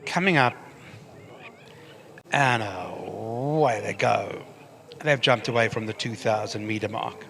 coming up, and away they go. They've jumped away from the 2,000 meter mark.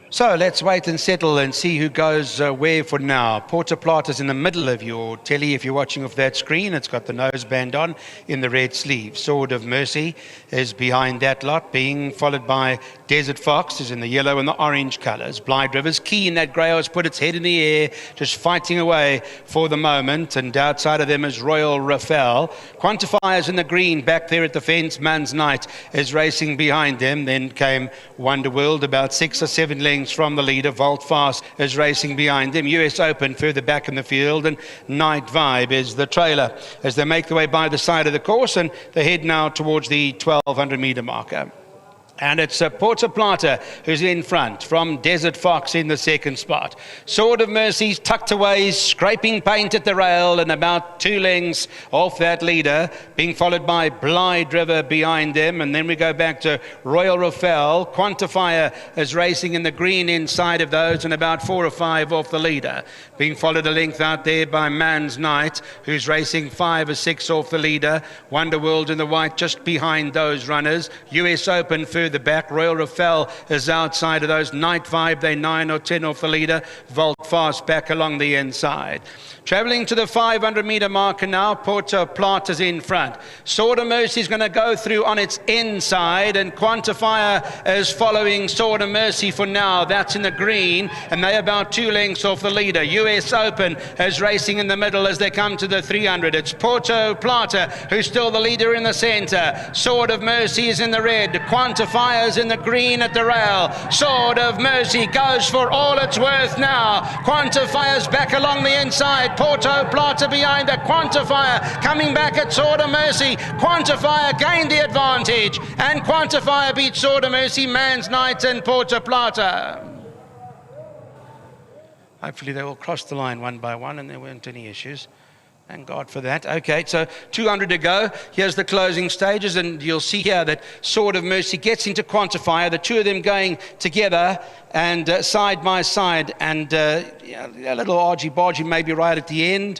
So let's wait and settle and see who goes where for now. Porta Plata's in the middle of your telly if you're watching off that screen. It's got the noseband on in the red sleeve. Sword of Mercy is behind that lot, being followed by Desert Fox, who's in the yellow and the orange colours. Blyde River's key in that grey has put its head in the air, just fighting away for the moment. And outside of them is Royal Raphael. Quantifier's in the green back there at the fence. Man's Knight is racing behind them. Then came Wonder World, about 6 or 7 lengths from the leader. Volt Fast is racing behind them. US Open further back in the field, and Night Vibe is the trailer as they make their way by the side of the course, and they head now towards the 1,200 meter marker. And it's Porta Plata who's in front from Desert Fox in the second spot. Sword of Mercy's tucked away, scraping paint at the rail and about 2 lengths off that leader, being followed by Blyde River behind them. And then we go back to Royal Raphael. Quantifier is racing in the green inside of those and about 4 or 5 off the leader. Being followed a length out there by Man's Knight, who's racing 5 or 6 off the leader. Wonder World in the white just behind those runners. US Open further back. Royal Raphael is outside of those. Night Vibe, they 9 or 10 off the leader. Volt Fast back along the inside. Travelling to the 500 metre marker now, Porta Plata's in front. Sword of Mercy is going to go through on its inside, and Quantifier is following Sword of Mercy for now. That's in the green, and they're about 2 lengths off the leader. US Open is racing in the middle as they come to the 300. It's Porta Plata who's still the leader in the centre. Sword of Mercy is in the red. Quantifier's in the green at the rail. Sword of Mercy goes for all it's worth now. Quantifier's back along the inside. Porta Plata behind the Quantifier, coming back at Sword of Mercy. Quantifier gained the advantage, and Quantifier beat Sword of Mercy, Man's Knight and Porta Plata. Hopefully they will cross the line one by one and there weren't any issues. Thank God for that. Okay, so 200 to go. Here's the closing stages, and you'll see here that Sword of Mercy gets into Quantifier, the two of them going together and side by side, and a little argy-bargy maybe right at the end.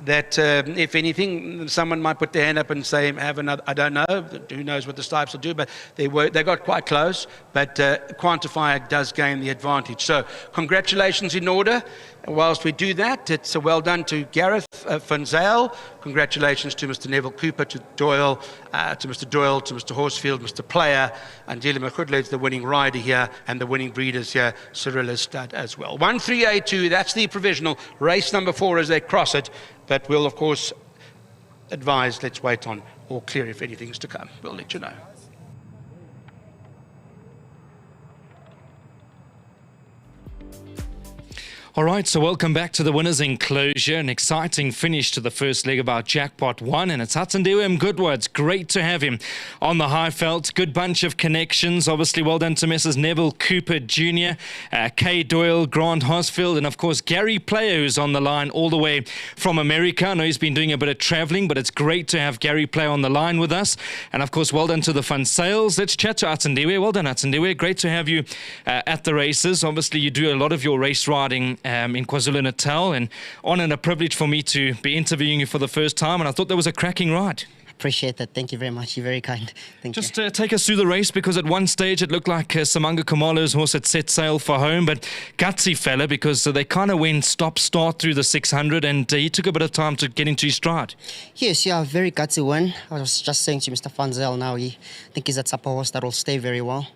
That if anything, someone might put their hand up and say, have another, I don't know, who knows what the Stipes will do, but they got quite close, but Quantifier does gain the advantage. So congratulations in order. Whilst we do that, it's a well done to Gareth van Zyl. Congratulations to Mr. Neville Cooper, to Doyle, to Mr. Horsfield, Mr. Player, and Dile Machudle's the winning rider here, and the winning breeders here, Cyrilla Stud as well. 1382, that's the provisional. Race number 4 as they cross it, but we'll of course advise, let's wait on all clear if anything's to come. We'll let you know. All right, so welcome back to the winners' enclosure. An exciting finish to the first leg of our Jackpot 1, and it's Hatandiwe Mgudwa. It's great to have him on the high felt. Good bunch of connections. Obviously, well done to Mrs. Neville Cooper Jr., Kay Doyle, Grant Hosfield, and of course, Gary Player, who's on the line all the way from America. I know he's been doing a bit of travelling, but it's great to have Gary Player on the line with us. And of course, well done to the Fun Sales. Let's chat to Hatandiwe. Well done, Hatandiwe. Great to have you at the races. Obviously, you do a lot of your race riding in KwaZulu-Natal, and honor and a privilege for me to be interviewing you for the first time, and I thought that was a cracking ride. Appreciate that. Thank you very much. You're very kind. Thank you. Just take us through the race, because at one stage it looked like Samanga Kamalo's horse had set sail for home, but gutsy fella, because they kind of went stop-start through the 600, and he took a bit of time to get into his stride. Yes, yeah, very gutsy win. I was just saying to Mr. Van Zyl now, I think he's a type of horse that will stay very well.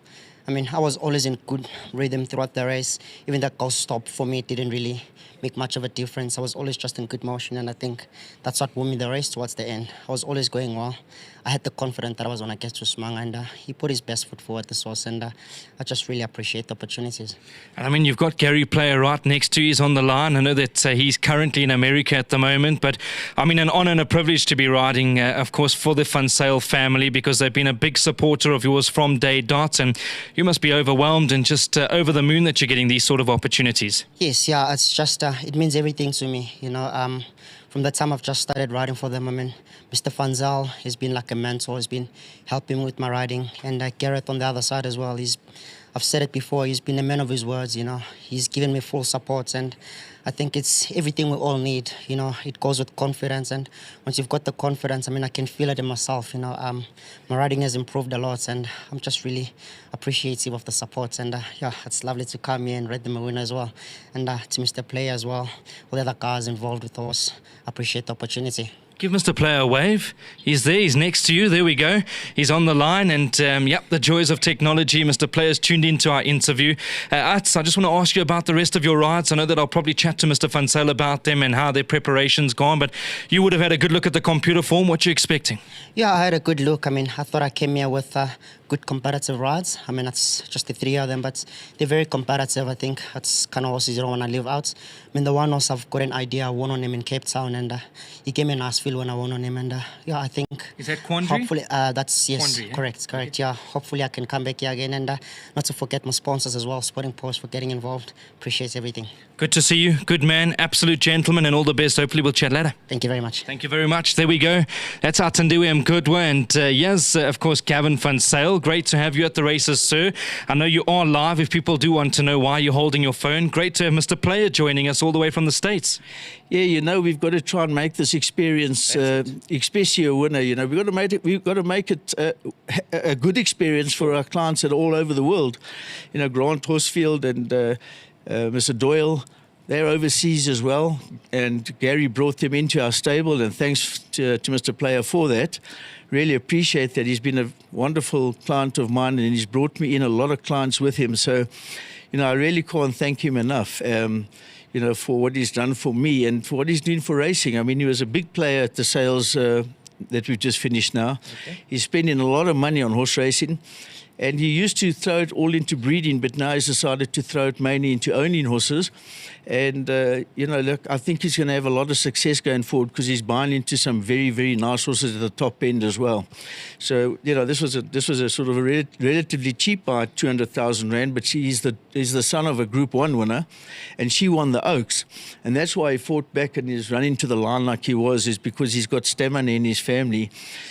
I mean, I was always in good rhythm throughout the race. Even that ghost stop for me didn't really make much of a difference. I was always just in good motion, and I think that's what won me the race towards the end. I was always going well. I had the confidence that I was going to get to Smang, and he put his best foot forward this horse, and I just really appreciate the opportunities. And I mean, you've got Gary Player right next to you. He's on the line. I know that he's currently in America at the moment, but I mean, an honour and a privilege to be riding, of course, for the Van Zyl family, because they've been a big supporter of yours from day dot, and you must be overwhelmed and just over the moon that you're getting these sort of opportunities. Yes, yeah, it's just, it means everything to me, you know. From the time I've just started riding for them, I mean, Mr. Van Zyl has been like a mentor. He's been helping me with my riding, and Gareth on the other side as well. I've said it before, he's been a man of his words, you know. He's given me full support, and I think it's everything we all need. You know, it goes with confidence, and once you've got the confidence, I mean, I can feel it in myself. You know, my riding has improved a lot, and I'm just really appreciative of the support. And yeah, it's lovely to come here and ride the winner as well, and to Mr. Player as well, all the other guys involved with us. Appreciate the opportunity. Give Mr. Player a wave. He's there. He's next to you. There we go. He's on the line. And, yep, the joys of technology. Mr. Player's tuned into our interview. Ats, I just want to ask you about the rest of your rides. I know that I'll probably chat to Mr. Van Zyl about them and how their preparation's gone, but you would have had a good look at the computer form. What are you expecting? Yeah, I had a good look. I mean, I thought I came here with good competitive rides. I mean, it's just the three of them, but they're very competitive. I think that's kind of horses you don't want to leave out. I mean, the one horse I've got an idea. I won on him in Cape Town, and he gave me a nice feel when I won on him. And yeah, I think... Is that Quandary? Hopefully, that's, yes, Quandary, correct. Okay. Yeah, hopefully I can come back here again. And not to forget my sponsors as well, Sporting Post, for getting involved. Appreciate everything. Good to see you. Good man. Absolute gentleman, and all the best. Hopefully we'll chat later. Thank you very much. Thank you very much. There we go. That's Atandiwe Mgudwa. And yes, of course, Gavin Van Zyl. Great to have you at the races, sir. I know you are live if people do want to know why you're holding your phone. Great to have Mr. Player joining us all the way from the States. Yeah, you know, we've got to try and make this experience, especially a winner. You know, we've got to make it a good experience for our clients that are all over the world. You know, Grant Horsfield and Mr. Doyle, they're overseas as well, and Gary brought them into our stable, and thanks to Mr. Player for that. Really appreciate that. He's been a wonderful client of mine, and he's brought me in a lot of clients with him. So, you know, I really can't thank him enough. You know, for what he's done for me and for what he's doing for racing. I mean, he was a big player at the sales that we've just finished now. Okay. He's spending a lot of money on horse racing, and he used to throw it all into breeding, but now he's decided to throw it mainly into owning horses. And, you know, look, I think he's going to have a lot of success going forward because he's buying into some very, very nice horses at the top end as well. So, you know, this was a sort of a relatively cheap buy, 200,000 Rand, but he's the son of a Group 1 winner, and she won the Oaks. And that's why he fought back and is running to the line like he was, is because he's got stamina in his family.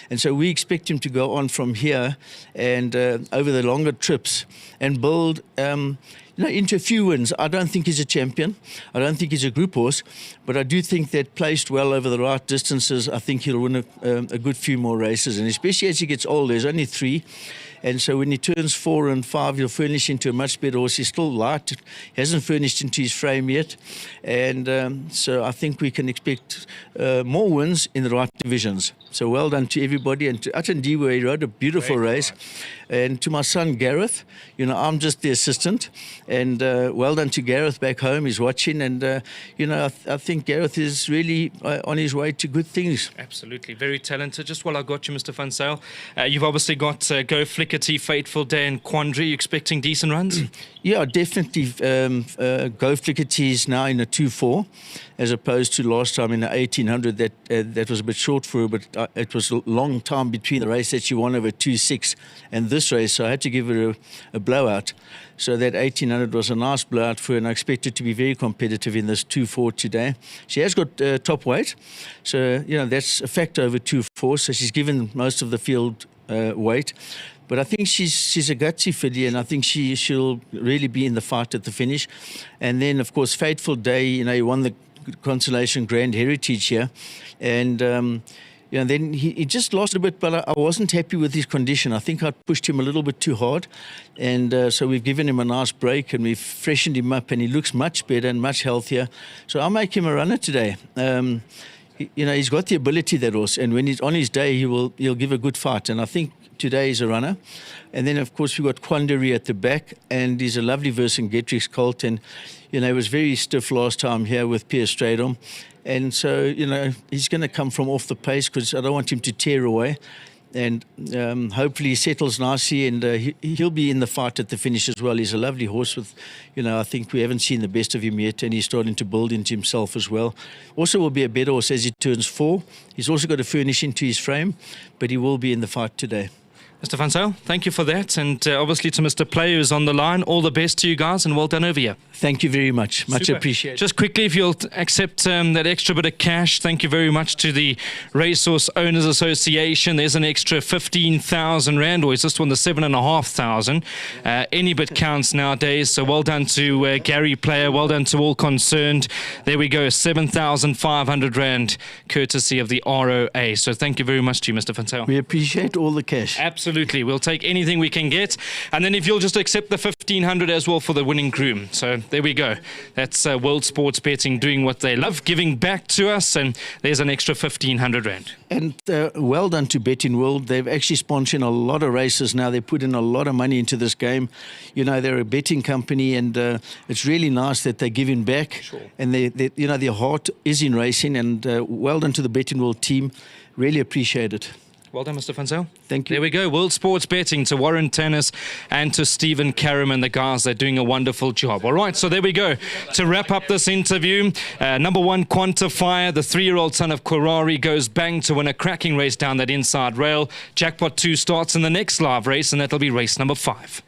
And so we expect him to go on from here and over the longer trips and build... you know, into a few wins. I don't think he's a champion. I don't think he's a group horse, but I do think that placed well over the right distances, I think he'll win a good few more races. And especially as he gets older, there's only 3. And so when he turns 4 and 5, he'll furnish into a much better horse. He's still light. He hasn't furnished into his frame yet. And so I think we can expect more wins in the right divisions. So well done to everybody. And to Atandiwe, he rode a beautiful race. And to my son, Gareth, you know, I'm just the assistant. And well done to Gareth back home. He's watching. And, you know, I think Gareth is really on his way to good things. Absolutely. Very talented. Just while I got you, Mr. Van Zyl, you've obviously got Go Flickerty, Fateful Day and Quandary. You expecting decent runs? Yeah, definitely. Go Flickerty is now in a 2-4 as opposed to last time in the 1800. That was a bit short for her, but it was a long time between the race that she won over 2-6 and this race, so I had to give her a blowout. So that 1800 was a nice blowout for her, and I expect her to be very competitive in this 2-4 today. She has got top weight, so you know that's a factor over 2-4. So she's given most of the field weight. But I think she's a gutsy filly, and I think she'll really be in the fight at the finish. And then, of course, Fateful Day, you know, he won the Consolation Grand Heritage here. And, you know, then he just lost a bit, but I wasn't happy with his condition. I think I pushed him a little bit too hard. And so we've given him a nice break, and we've freshened him up, and he looks much better and much healthier. So I'll make him a runner today. You know, he's got the ability, that horse, and when he's on his day, he'll give a good fight. And I think today he's a runner. And then, of course, we've got Quandary at the back, and he's a lovely Vercingetorix colt. And, you know, he was very stiff last time here with Pierre Stradom. And so, you know, he's going to come from off the pace because I don't want him to tear away. And hopefully he settles nicely, and he'll be in the fight at the finish as well. He's a lovely horse with, you know, I think we haven't seen the best of him yet, and he's starting to build into himself as well. Also will be a better horse as he turns 4. He's also got to furnish into his frame, but he will be in the fight today. Mr. Van Zyl, thank you for that. And obviously to Mr. Play, who's on the line, all the best to you guys and well done over here. Thank you very much. Much Super. appreciated. Just quickly, if you'll accept that extra bit of cash, thank you very much to the Racehorse Owners Association. There's an extra 15,000 Rand, or he's just won the 7,500. Any bit counts nowadays. So well done to Gary Player. Well done to all concerned. There we go, 7,500 Rand, courtesy of the ROA. So thank you very much to you, Mr. Van Zyl. We appreciate all the cash. Absolutely. We'll take anything we can get. And then if you'll just accept the 1,500 as well for the winning groom. So there we go. That's World Sports Betting doing what they love, giving back to us. And there's an extra 1,500 Rand. And well done to Betting World. They've actually sponsored a lot of races now. They put in a lot of money into this game. You know, they're a betting company, and it's really nice that they're giving back. Sure. And they, you know, their heart is in racing. And well done to the Betting World team. Really appreciate it. Well done, Mr. Van Zyl. Thank you. There we go. World Sports Betting to Warren Tennis and to Stephen Carriman. The guys, they're doing a wonderful job. All right, so there we go. To wrap up this interview, number 1, Quantifier, the 3-year-old son of Korari, goes bang to win a cracking race down that inside rail. Jackpot 2 starts in the next live race, and that'll be race number 5.